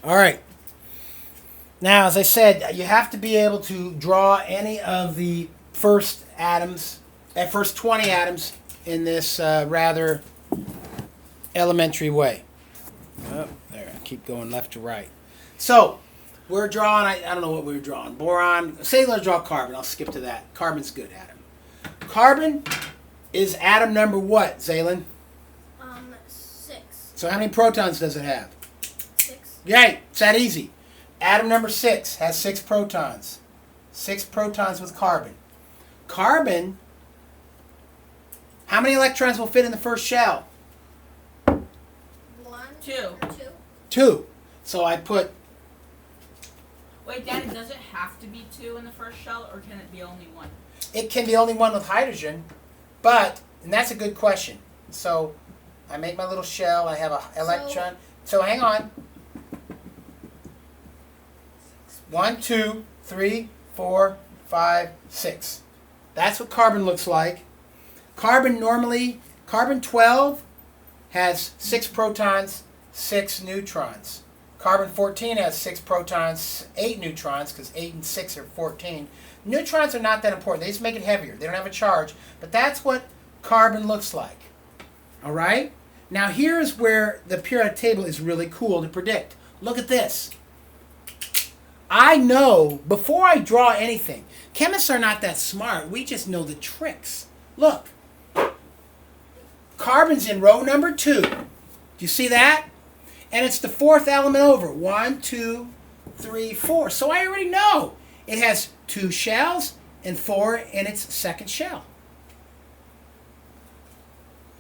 All right. Now, as I said, you have to be able to draw any of the first atoms, first 20 atoms in this rather elementary way. Oh, there. Keep going left to right. So, we're drawing, I don't know what we were drawing. Boron. Say let's draw carbon. I'll skip to that. Carbon's good atom. Carbon is atom number what, Zaylin? 6. So how many protons does it have? 6. Yay, it's that easy. Atom number 6 has 6 protons. 6 protons with carbon. Carbon, how many electrons will fit in the first shell? 1. 2. 2. 2. So I put, Wait, Daddy, does it have to be 2 in the first shell, or can it be only 1? it can be only one with hydrogen, but, and that's a good question. So I make my little shell, I have an electron. So hang on. 1, 2, 3, 4, 5, 6. That's what carbon looks like. Carbon normally, carbon 12 has 6 protons, 6 neutrons. Carbon 14 has 6 protons, 8 neutrons, because 8 and 6 are 14. Neutrons are not that important. They just make it heavier. They don't have a charge. But that's what carbon looks like. All right? Now here's where the periodic table is really cool to predict. Look at this. I know, before I draw anything, chemists are not that smart. We just know the tricks. Look. Carbon's in row number 2. Do you see that? And it's the 4th element over. 1, 2, 3, 4. So I already know. It has 2 shells and 4 in its second shell.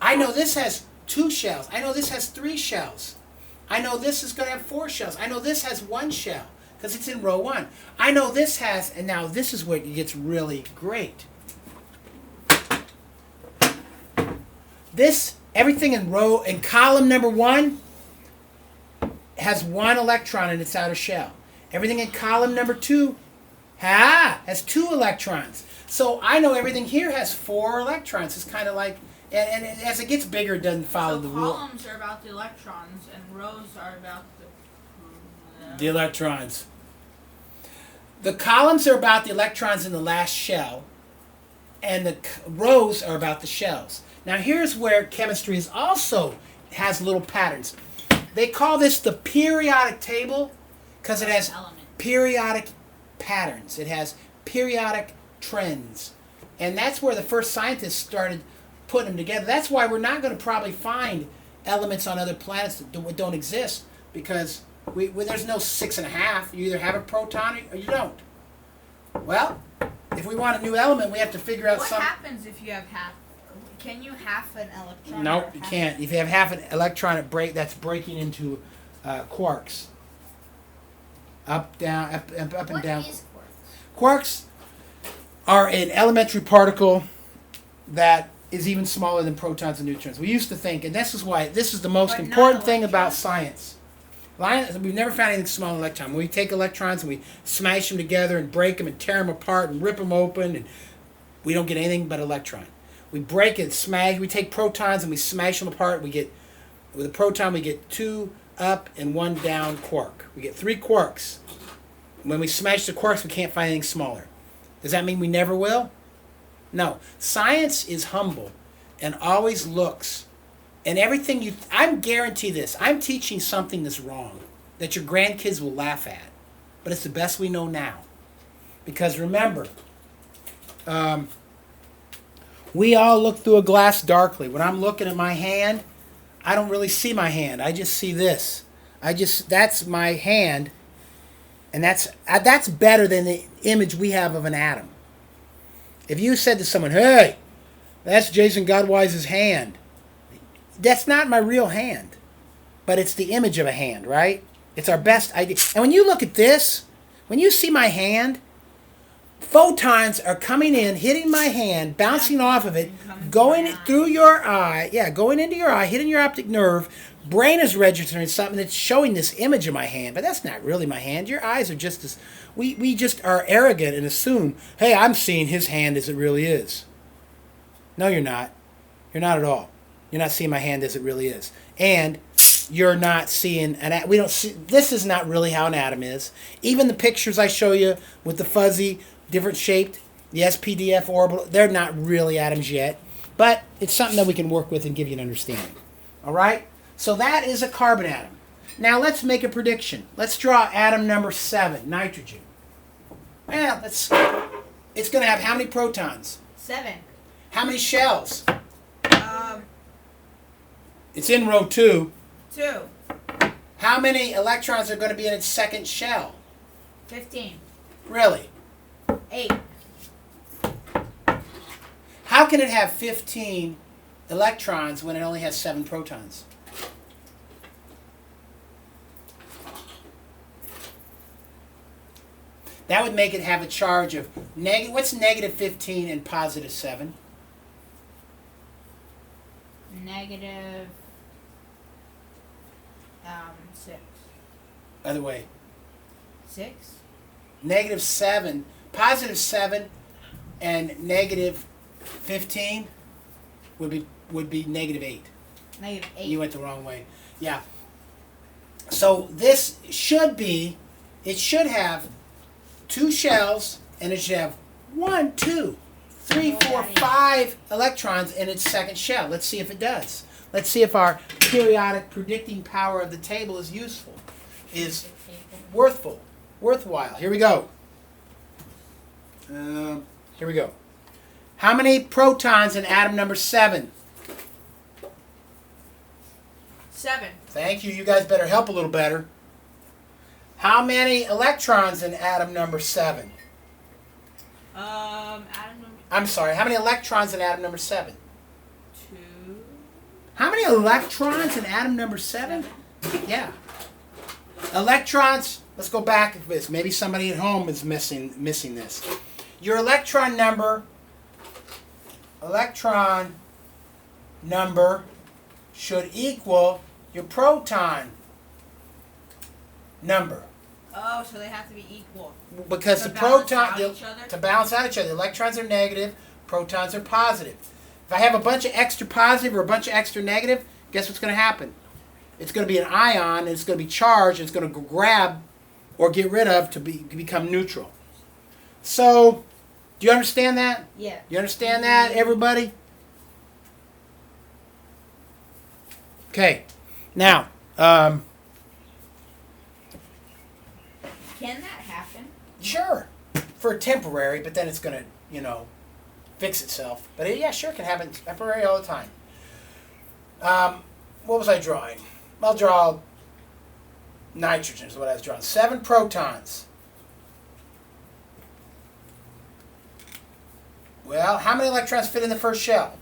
I know this has 2 shells. I know this has 3 shells. I know this is going to have 4 shells. I know this has 1 shell because it's in row 1. I know this has, and now this is where it gets really great. This, everything in column number 1 has 1 electron in its outer shell. Everything in column number 2 has 2 electrons. So I know everything here has 4 electrons. It's kind of like, and as it gets bigger, it doesn't follow the rule. Columns are about the electrons, and rows are about The electrons. The columns are about the electrons in the last shell, and the rows are about the shells. Now here's where chemistry is also has little patterns. They call this the periodic table because it has periodic patterns. It has periodic trends. And that's where the first scientists started putting them together. That's why we're not going to probably find elements on other planets that don't exist because there's no 6.5. You either have a proton or you don't. Well, if we want a new element, we have to figure out something. What happens if you have half? Can you half an electron? Nope, you can't. If you have half an electron, that's breaking into quarks. Up, down, up and down. What is quarks? Quarks are an elementary particle that is even smaller than protons and neutrons. We used to think, and this is why this is the most important thing about science. We've never found anything smaller than an electron. When we take electrons and we smash them together and break them and tear them apart and rip them open, and we don't get anything but electron. We break it, smash. We take protons and we smash them apart. With a proton, we get 2 up and 1 down quark. We get 3 quarks. When we smash the quarks, we can't find anything smaller. Does that mean we never will? No. Science is humble and always looks. And everything I'm guarantee this. I'm teaching something that's wrong that your grandkids will laugh at. But it's the best we know now. Because remember, we all look through a glass darkly. When I'm looking at my hand, I don't really see my hand. I just see this. That's my hand, and that's better than the image we have of an atom. If you said to someone, "Hey, that's Jason Godwise's hand," that's not my real hand, but it's the image of a hand, right? It's our best idea. And when you look at this, when you see my hand, photons are coming in, hitting my hand, bouncing off of it, going through your eye, going into your eye, hitting your optic nerve. Brain is registering something that's showing this image of my hand, but that's not really my hand. Your eyes are just as, we just are arrogant and assume, hey, I'm seeing his hand as it really is. No, you're not. You're not at all. You're not seeing my hand as it really is. And you're not seeing we don't see, this is not really how an atom is. Even the pictures I show you with the fuzzy, different shaped, the SPDF orbital, they're not really atoms yet. But it's something that we can work with and give you an understanding. All right? So that is a carbon atom. Now let's make a prediction. Let's draw atom number 7, nitrogen. Well, it's going to have how many protons? 7. How many shells? Um, It's in row 2. 2. How many electrons are going to be in its second shell? 15. Really? 8. How can it have 15 electrons when it only has 7 protons? That would make it have a charge of what's negative 15 and positive 7? Negative 6. Other way. 6? Negative 7, positive 7 and negative 15 would be negative 8. Negative 8. You went the wrong way. Yeah. So this should be, it should have 2 shells, and it should have 1, 2, 3, 4, 5 electrons in its second shell. Let's see if it does. Let's see if our periodic predicting power of the table is useful, is worthwhile. Here we go. Here we go. How many protons in atom number 7? 7. Thank you. You guys better help a little better. How many electrons in atom number 7? Atom number I'm sorry. How many electrons in atom number 7? 2. How many electrons in atom number 7? Yeah. Electrons, let's go back to this. Maybe somebody at home is missing this. Your electron number should equal your proton number. Oh, so they have to be equal. Because To the balance proton, out each other? to balance out each other, electrons are negative, protons are positive. If I have a bunch of extra positive or a bunch of extra negative, guess what's going to happen? It's going to be an ion, and it's going to be charged, and it's going to grab or get rid of to become neutral. So, do you understand that? Yeah. You understand that, everybody? Okay. Now, Can that happen? sure, for temporary, but then it's going to, fix itself. But yeah, sure, it can happen temporary all the time. What was I drawing? I'll draw nitrogen is what I was drawing. 7 protons. Well, how many electrons fit in the first shell?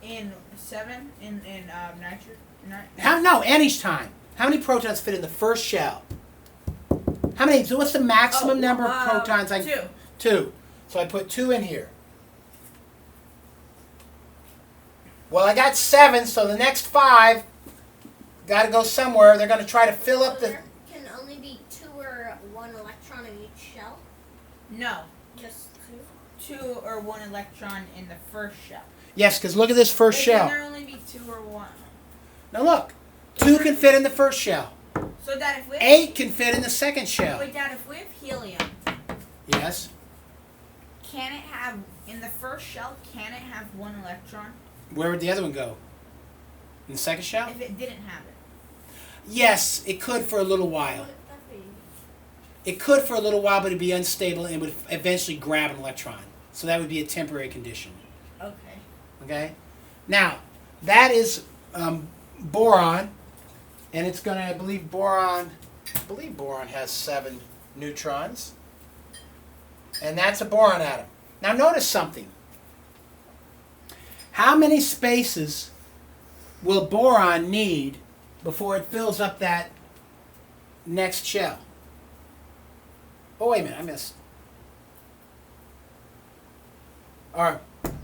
In 7? In nitrogen? Any time. How many protons fit in the first shell? How many? So what's the maximum number of protons? 2. 2. So I put 2 in here. Well, I got 7, so the next 5 got to go somewhere. They're going to try to fill up the... There can only be 2 or 1 electron in each shell? No. Just 2? 2 or 1 electron in the first shell. Yes, because look at this first Wait, shell. Can there only be 2 or 1? Now look. 2 can fit in the first shell. So that if we have 8 can fit in the second shell. Wait, Dad, if we have helium, Yes. can it have, in the first shell, can it have 1 electron? Where would the other one go? In the second shell? If it didn't have it. Yes, it could for a little while. What would that be? It could for a little while, but it'd be unstable and would eventually grab an electron. So that would be a temporary condition. Okay. Okay? Now, that is boron, and it's going to, I believe boron has 7 neutrons. And that's a boron atom. Now notice something. How many spaces will boron need before it fills up that next shell? Oh, wait a minute, I missed.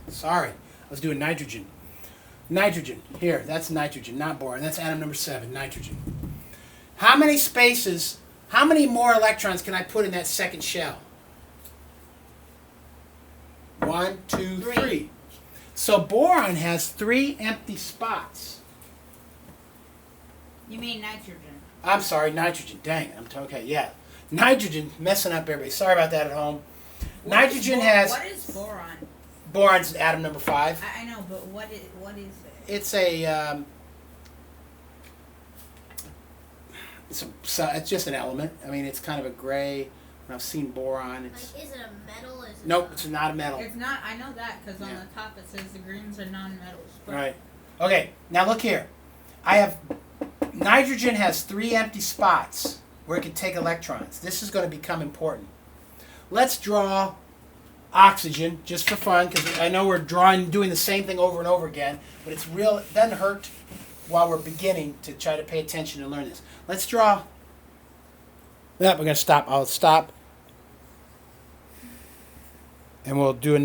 Sorry, I was doing nitrogen. Nitrogen, here, that's nitrogen, not boron. That's atom number 7, nitrogen. How many spaces, how many more electrons can I put in that second shell? 1, 2, 3. So boron has 3 empty spots. You mean nitrogen? I'm sorry, nitrogen. Dang, okay. Yeah, nitrogen messing up everybody. Sorry about that at home. Nitrogen has. What is boron? Boron's atom number 5. I know, but what is it? It's a. It's just an element. I mean, it's kind of a gray. I've seen boron. It's, Like, is it a metal? Is it nope, it's not a metal. It's not. I know that because on Yeah. the top it says the greens are non-metals. But Right. Okay. Now look here. I have nitrogen has 3 empty spots where it can take electrons. This is going to become important. Let's draw oxygen just for fun, because I know we're doing the same thing over and over again, but it's real. It doesn't hurt while we're beginning to try to pay attention and learn this. Let's draw. Yep, we're going to stop. I'll stop. And we'll do